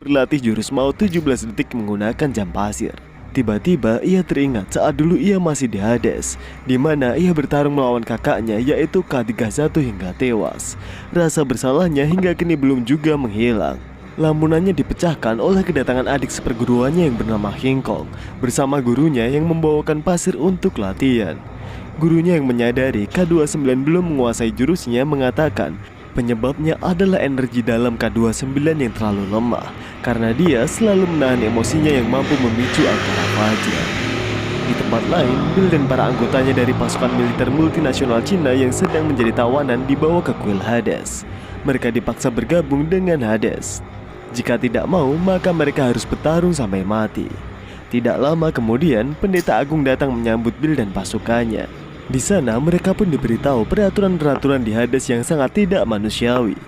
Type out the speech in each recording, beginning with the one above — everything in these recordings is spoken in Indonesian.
berlatih jurus maut 17 detik menggunakan jam pasir. Tiba-tiba ia teringat saat dulu ia masih di Hades, di mana ia bertarung melawan kakaknya yaitu K31 hingga tewas. Rasa bersalahnya hingga kini belum juga menghilang. Lamunannya dipecahkan oleh kedatangan adik seperguruannya yang bernama King Kong bersama gurunya yang membawakan pasir untuk latihan. Gurunya yang menyadari K29 belum menguasai jurusnya mengatakan penyebabnya adalah energi dalam K29 yang terlalu lemah karena dia selalu menahan emosinya yang mampu memicu aura fajar. Di tempat lain, Bill dan para anggotanya dari pasukan militer multinasional Cina yang sedang menjadi tawanan dibawa ke kuil Hades. Mereka dipaksa bergabung dengan Hades. Jika tidak mau, maka mereka harus bertarung sampai mati. Tidak lama kemudian, pendeta agung datang menyambut Bill dan pasukannya. Di sana mereka pun diberitahu peraturan-peraturan di Hades yang sangat tidak manusiawi.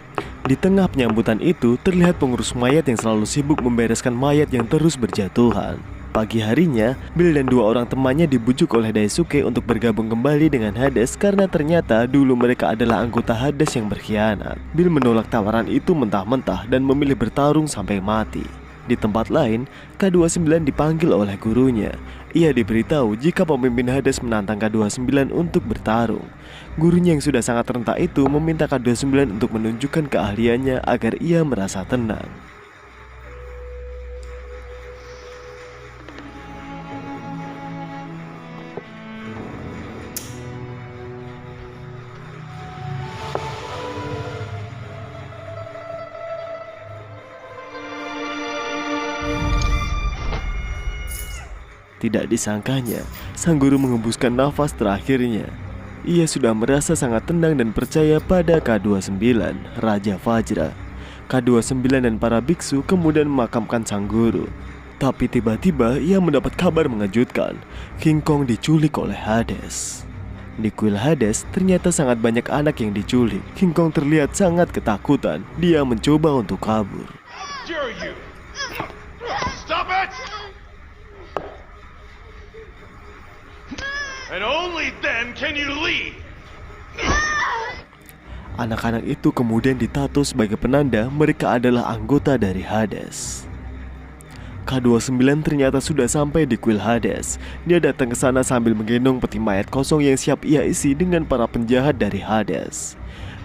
Di tengah penyambutan itu terlihat pengurus mayat yang selalu sibuk membereskan mayat yang terus berjatuhan. Pagi harinya, Bill dan dua orang temannya dibujuk oleh Daisuke untuk bergabung kembali dengan Hades karena ternyata dulu mereka adalah anggota Hades yang berkhianat. Bill menolak tawaran itu mentah-mentah dan memilih bertarung sampai mati. Di tempat lain, K29 dipanggil oleh gurunya. Ia diberitahu jika pemimpin Hades menantang K29 untuk bertarung. Gurunya yang sudah sangat rentak itu meminta K29 untuk menunjukkan keahliannya agar ia merasa tenang. Tidak disangkanya, sang guru mengembuskan nafas terakhirnya. Ia sudah merasa sangat tenang dan percaya pada K29, Raja Vajra. K29 dan para biksu kemudian memakamkan sang guru. Tapi tiba-tiba ia mendapat kabar mengejutkan. King Kong diculik oleh Hades. Di kuil Hades ternyata sangat banyak anak yang diculik. King Kong terlihat sangat ketakutan. Dia mencoba untuk kabur. And only then can you leave. Anak-anak itu kemudian ditato sebagai penanda mereka adalah anggota dari Hades. K29 ternyata sudah sampai di kuil Hades. Dia datang ke sana sambil menggendong peti mayat kosong yang siap ia isi dengan para penjahat dari Hades.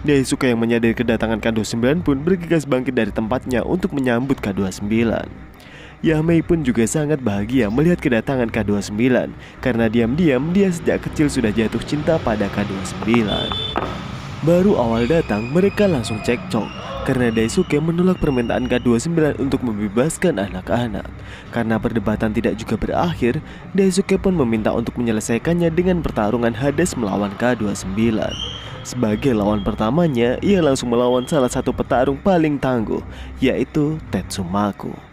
Daisuke yang menyadari kedatangan K29 pun bergegas bangkit dari tempatnya untuk menyambut K29. Yamei pun juga sangat bahagia melihat kedatangan K29 karena diam-diam dia sejak kecil sudah jatuh cinta pada K29. Baru awal datang mereka langsung cekcok karena Daisuke menolak permintaan K29 untuk membebaskan anak-anak. Karena perdebatan tidak juga berakhir, Daisuke pun meminta untuk menyelesaikannya dengan pertarungan Hades melawan K29. Sebagai lawan pertamanya, ia langsung melawan salah satu petarung paling tangguh, yaitu Tetsumaku.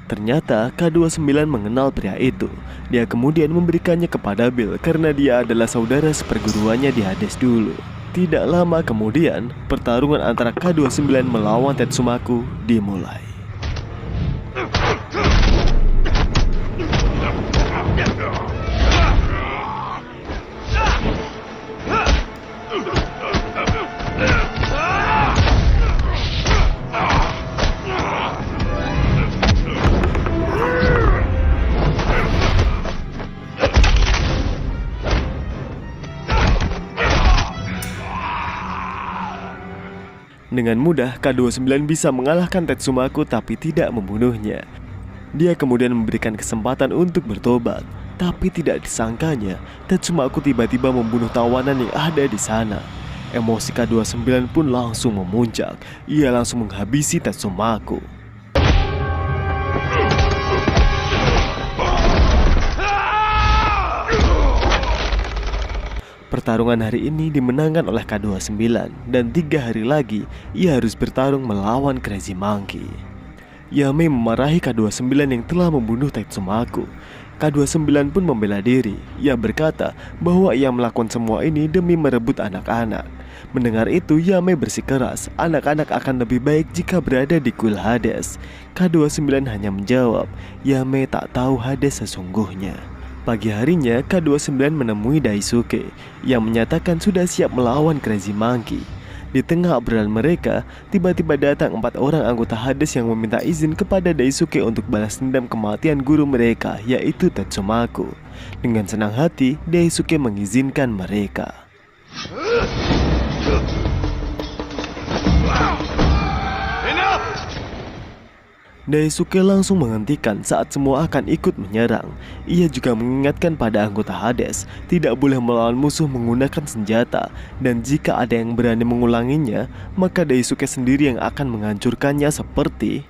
Ternyata K29 mengenal pria itu. Dia kemudian memberikannya kepada Bill karena dia adalah saudara seperguruannya di Hades dulu. Tidak lama kemudian, pertarungan antara K29 melawan Tetsumaku dimulai. Dengan mudah, K29 bisa mengalahkan Tetsumaku tapi tidak membunuhnya. Dia kemudian memberikan kesempatan untuk bertobat. Tapi tidak disangkanya, Tetsumaku tiba-tiba membunuh tawanan yang ada di sana. Emosi K29 pun langsung memuncak. Ia langsung menghabisi Tetsumaku. Pertarungan hari ini dimenangkan oleh K29 dan 3 hari lagi ia harus bertarung melawan Crazy Monkey. Yamei memarahi K29 yang telah membunuh Tetsumaku. K29 pun membela diri. Ia berkata bahwa ia melakukan semua ini demi merebut anak-anak. Mendengar itu, Yamei bersikeras, anak-anak akan lebih baik jika berada di kuil Hades. K29 hanya menjawab, Yamei tak tahu Hades sesungguhnya. Pagi harinya, K29 menemui Daisuke yang menyatakan sudah siap melawan Crazy Monkey. Di tengah obrolan mereka, tiba-tiba datang 4 orang anggota Hades yang meminta izin kepada Daisuke untuk balas dendam kematian guru mereka, yaitu Tetsumaku. Dengan senang hati, Daisuke mengizinkan mereka. Daisuke langsung menghentikan saat semua akan ikut menyerang. Ia juga mengingatkan pada anggota Hades tidak boleh melawan musuh menggunakan senjata, dan jika ada yang berani mengulanginya, maka Daisuke sendiri yang akan menghancurkannya seperti...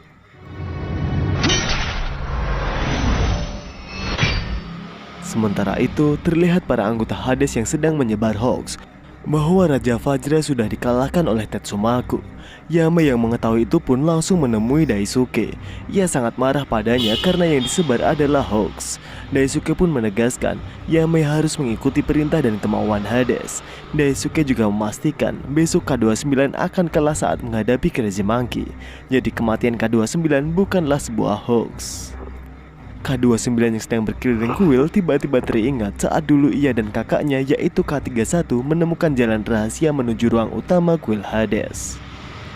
Sementara itu, terlihat para anggota Hades yang sedang menyebar hoax bahwa Raja Vajra sudah dikalahkan oleh Tetsumaku. Yame yang mengetahui itu pun langsung menemui Daisuke. Ia sangat marah padanya karena yang disebar adalah hoax. Daisuke pun menegaskan Yame harus mengikuti perintah dan kemauan Hades. Daisuke juga memastikan besok K29 akan kalah saat menghadapi Crazy Monkey. Jadi kematian K29 bukanlah sebuah hoax. K29 yang sedang berkeliling kuil tiba-tiba teringat saat dulu ia dan kakaknya yaitu K31 menemukan jalan rahasia menuju ruang utama kuil Hades.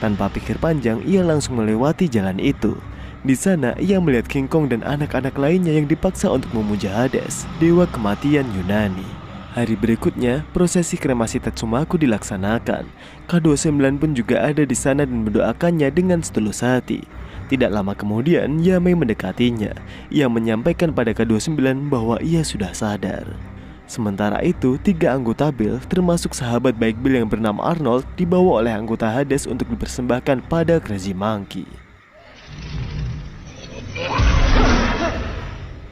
Tanpa pikir panjang, ia langsung melewati jalan itu. Di sana, ia melihat King Kong dan anak-anak lainnya yang dipaksa untuk memuja Hades, dewa kematian Yunani. Hari berikutnya, prosesi kremasi Tetsumaku dilaksanakan. K29 pun juga ada di sana dan mendoakannya dengan setulus hati. Tidak lama kemudian, Yame mendekatinya. Ia menyampaikan pada K29 bahwa ia sudah sadar. Sementara itu, 3 anggota Bill, termasuk sahabat baik Bill yang bernama Arnold, dibawa oleh anggota Hades untuk dipersembahkan pada Crazy Monkey.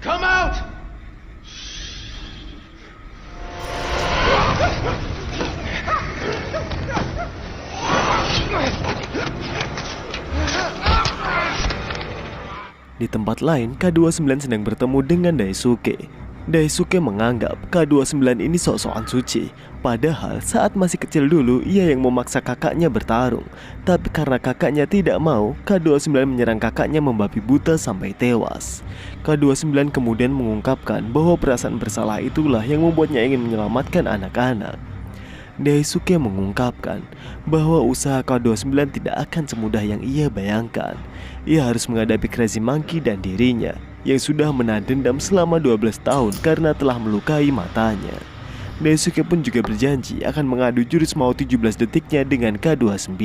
Come out! Di tempat lain, K29 sedang bertemu dengan Daisuke. Daisuke menganggap K29 ini sok-sokan suci. Padahal saat masih kecil dulu ia yang memaksa kakaknya bertarung. Tapi karena kakaknya tidak mau, K29 menyerang kakaknya membabi buta sampai tewas. K29 kemudian mengungkapkan bahwa perasaan bersalah itulah yang membuatnya ingin menyelamatkan anak-anak. Daisuke mengungkapkan bahwa usaha K29 tidak akan semudah yang ia bayangkan. Ia harus menghadapi Crazy Monkey dan dirinya yang sudah menahan dendam selama 12 tahun karena telah melukai matanya. Daisuke pun juga berjanji akan mengadu jurus mau 17 detiknya dengan K29.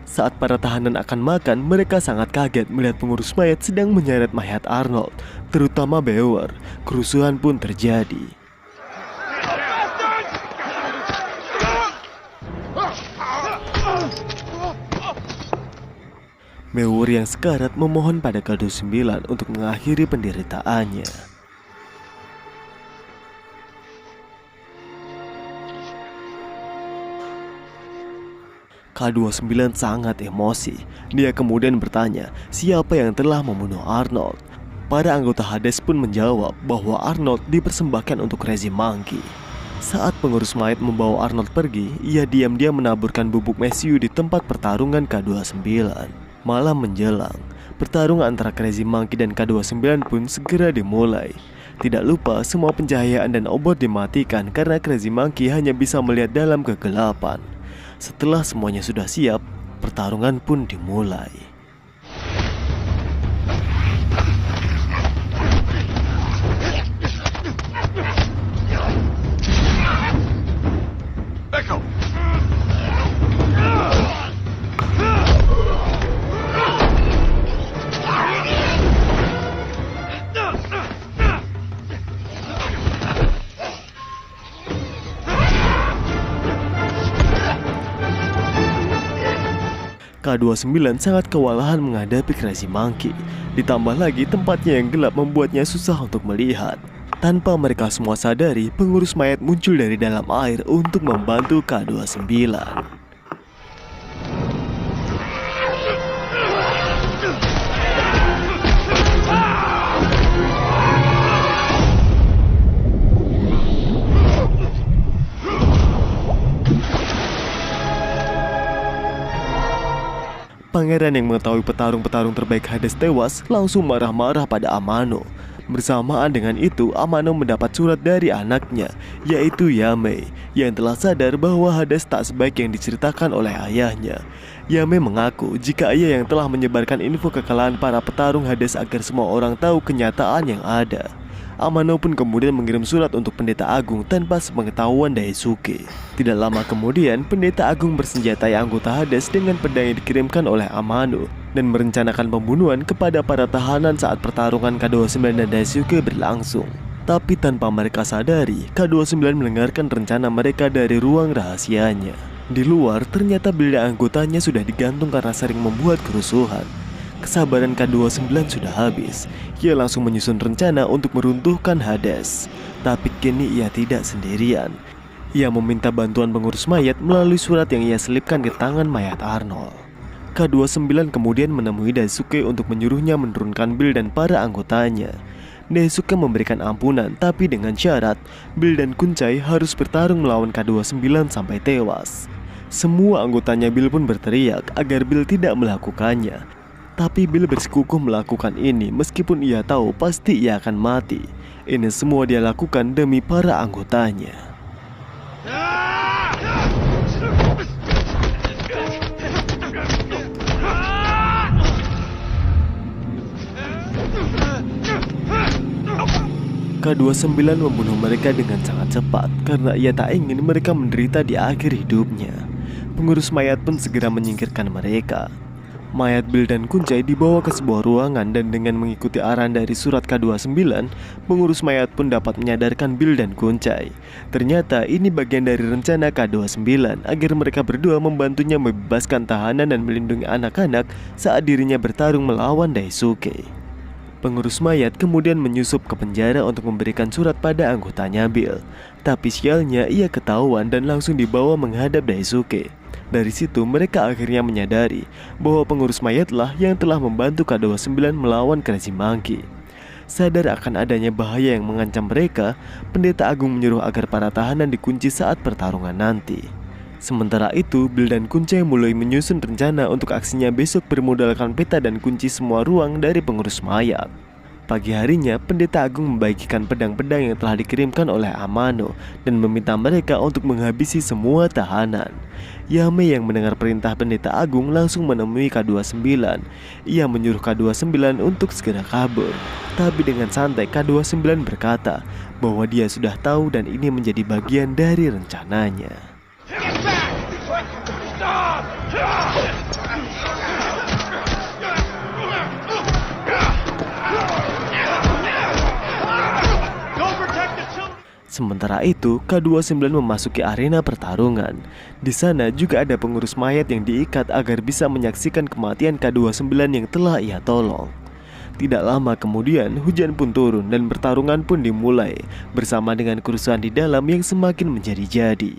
Saat para tahanan akan makan, mereka sangat kaget melihat pengurus mayat sedang menyeret mayat Arnold, terutama Beower. Kerusuhan pun terjadi. Beower yang sekarat memohon pada K29 untuk mengakhiri penderitaannya. K29 sangat emosi. Dia kemudian bertanya siapa yang telah membunuh Arnold. Para anggota Hades pun menjawab bahwa Arnold dipersembahkan untuk Crazy Monkey. Saat pengurus mayat membawa Arnold pergi, ia diam-diam menaburkan bubuk mesiu di tempat pertarungan K29. Malam menjelang, pertarungan antara Crazy Monkey dan K29 pun segera dimulai. Tidak lupa semua pencahayaan dan obor dimatikan karena Crazy Monkey hanya bisa melihat dalam kegelapan. Setelah semuanya sudah siap, pertarungan pun dimulai. Echo! K29 sangat kewalahan menghadapi Crazy Monkey. Ditambah lagi tempatnya yang gelap membuatnya susah untuk melihat. Tanpa mereka semua sadari, pengurus mayat muncul dari dalam air untuk membantu K29. Pangeran yang mengetahui petarung-petarung terbaik Hades tewas langsung marah-marah pada Amano. Bersamaan dengan itu, Amano mendapat surat dari anaknya, yaitu Yamei, yang telah sadar bahwa Hades tak sebaik yang diceritakan oleh ayahnya. Yamei mengaku jika ia yang telah menyebarkan info kekalahan para petarung Hades agar semua orang tahu kenyataan yang ada. Amano pun kemudian mengirim surat untuk Pendeta Agung tanpa sepengetahuan Daisuke. Tidak lama kemudian, Pendeta Agung bersenjatai anggota Hades dengan pedang yang dikirimkan oleh Amano dan merencanakan pembunuhan kepada para tahanan saat pertarungan K29 dan Daisuke berlangsung. Tapi tanpa mereka sadari, K29 mendengarkan rencana mereka dari ruang rahasianya. Di luar, ternyata Bill dan anggotanya sudah digantung karena sering membuat kerusuhan. Kesabaran K29 sudah habis. Ia langsung menyusun rencana untuk meruntuhkan Hades. Tapi kini ia tidak sendirian. Ia meminta bantuan pengurus mayat melalui surat yang ia selipkan di tangan mayat Arnold. K29 kemudian menemui Daisuke untuk menyuruhnya menurunkan Bill dan para anggotanya. Daisuke memberikan ampunan, tapi dengan syarat Bill dan Kuncai harus bertarung melawan K29 sampai tewas. Semua anggotanya Bill pun berteriak agar Bill tidak melakukannya. Tapi Bill bersikukuh melakukan ini meskipun ia tahu pasti ia akan mati. Ini semua dia lakukan demi para anggotanya. K29 membunuh mereka dengan sangat cepat karena ia tak ingin mereka menderita di akhir hidupnya. Pengurus mayat pun segera menyingkirkan mereka. Mayat Bill dan Kuncai dibawa ke sebuah ruangan dan dengan mengikuti arahan dari surat K29, pengurus mayat pun dapat menyadarkan Bill dan Kuncai. Ternyata ini bagian dari rencana K29 agar mereka berdua membantunya membebaskan tahanan dan melindungi anak-anak saat dirinya bertarung melawan Daisuke. Pengurus mayat kemudian menyusup ke penjara untuk memberikan surat pada anggotanya Bill. Tapi sialnya ia ketahuan dan langsung dibawa menghadap Daisuke. Dari situ mereka akhirnya menyadari bahwa pengurus mayatlah yang telah membantu K29 melawan Crazy Monkey. Sadar akan adanya bahaya yang mengancam mereka, Pendeta Agung menyuruh agar para tahanan dikunci saat pertarungan nanti. Sementara itu, Bill dan Kuncai mulai menyusun rencana untuk aksinya besok bermodalkan peta dan kunci semua ruang dari pengurus mayat. Pagi harinya, Pendeta Agung membagikan pedang-pedang yang telah dikirimkan oleh Amano dan meminta mereka untuk menghabisi semua tahanan. Yamei yang mendengar perintah Pendeta Agung langsung menemui K29. Ia menyuruh K29 untuk segera kabur. Tapi dengan santai K29 berkata bahwa dia sudah tahu dan ini menjadi bagian dari rencananya. Sementara itu, K29 memasuki arena pertarungan. Di sana juga ada pengurus mayat yang diikat agar bisa menyaksikan kematian K29 yang telah ia tolong. Tidak lama kemudian, hujan pun turun dan pertarungan pun dimulai, bersama dengan kerusuhan di dalam yang semakin menjadi-jadi.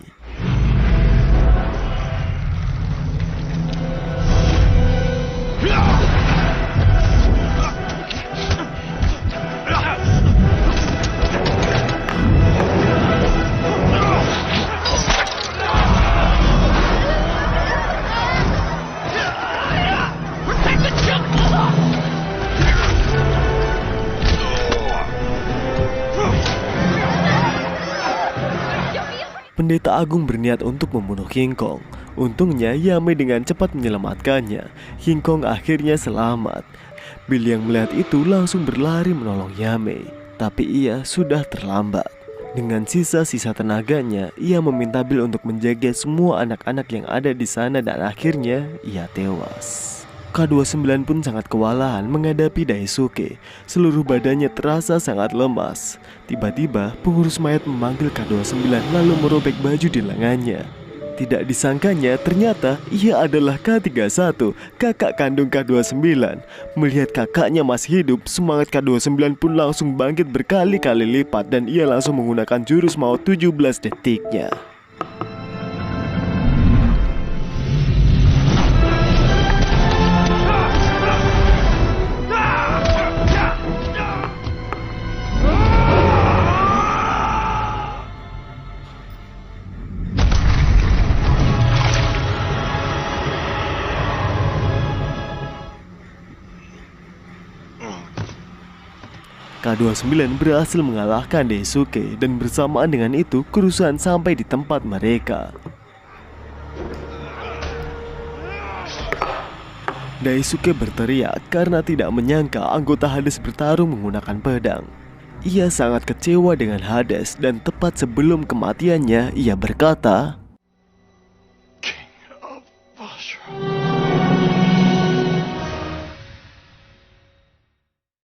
Pendeta Agung berniat untuk membunuh King Kong. Untungnya Yamei dengan cepat menyelamatkannya. King Kong akhirnya selamat. Bill yang melihat itu langsung berlari menolong Yamei, tapi ia sudah terlambat. Dengan sisa-sisa tenaganya, ia meminta Bill untuk menjaga semua anak-anak yang ada di sana dan akhirnya ia tewas. K29 pun sangat kewalahan menghadapi Daisuke. Seluruh badannya terasa sangat lemas. Tiba-tiba pengurus mayat memanggil K29 lalu merobek baju di lengannya. Tidak disangkanya ternyata ia adalah K31, kakak kandung K29. Melihat kakaknya masih hidup, semangat K29 pun langsung bangkit berkali-kali lipat dan ia langsung menggunakan jurus maut 17 detiknya. K29 berhasil mengalahkan Daisuke dan bersamaan dengan itu kerusuhan sampai di tempat mereka. Daisuke berteriak karena tidak menyangka anggota Hades bertarung menggunakan pedang. Ia sangat kecewa dengan Hades dan tepat sebelum kematiannya ia berkata, King of Basra.